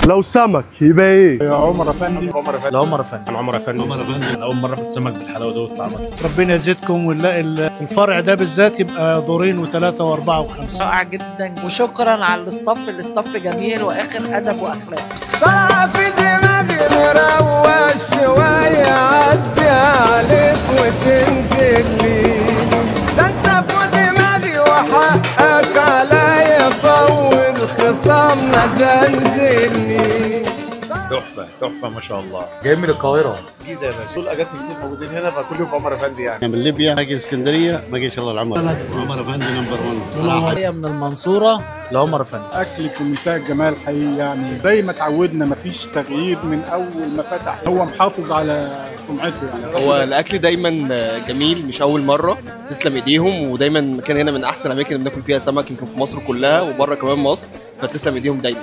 لو سمك يبقى ايه؟ يا عمر افندي. عمر افندي. عمر افندي. انا اول مره اكل سمك بالحلاوه ده والطعم. ربنا يزيدكم ونلاقي الفرع ده بالذات يبقى دورين وثلاثه واربعه وخمسه. رائع جدا وشكرا على الاستاف جميل واخر ادب واخلاق. طلع في دماغي مروق شويه عدي عليك وتنزل لي ده انت في دماغي وحقك عليا طول خصامنا زنزلني. تحفه ما شاء الله. جاي من القاهره. جيزه يا باشا، طول اجازه الصيف موجودين هنا فكل يوم في عمر افندي يعني. من ليبيا باجي اسكندريه ما جيش الا العمر. عمر افندي نمبر 1 بصراحه. هي من المنصوره لعمر افندي. اكل في منتهى الجمال حقيقي، يعني زي ما اتعودنا مفيش تغيير من اول ما فتح، هو محافظ على سمعته يعني. هو الاكل دايما جميل، مش اول مره، تسلم ايديهم، ودايما مكان هنا من احسن الاماكن اللي بناكل فيها سمك يمكن في مصر كلها وبره كمان مصر، فتسلم ايديهم دايما.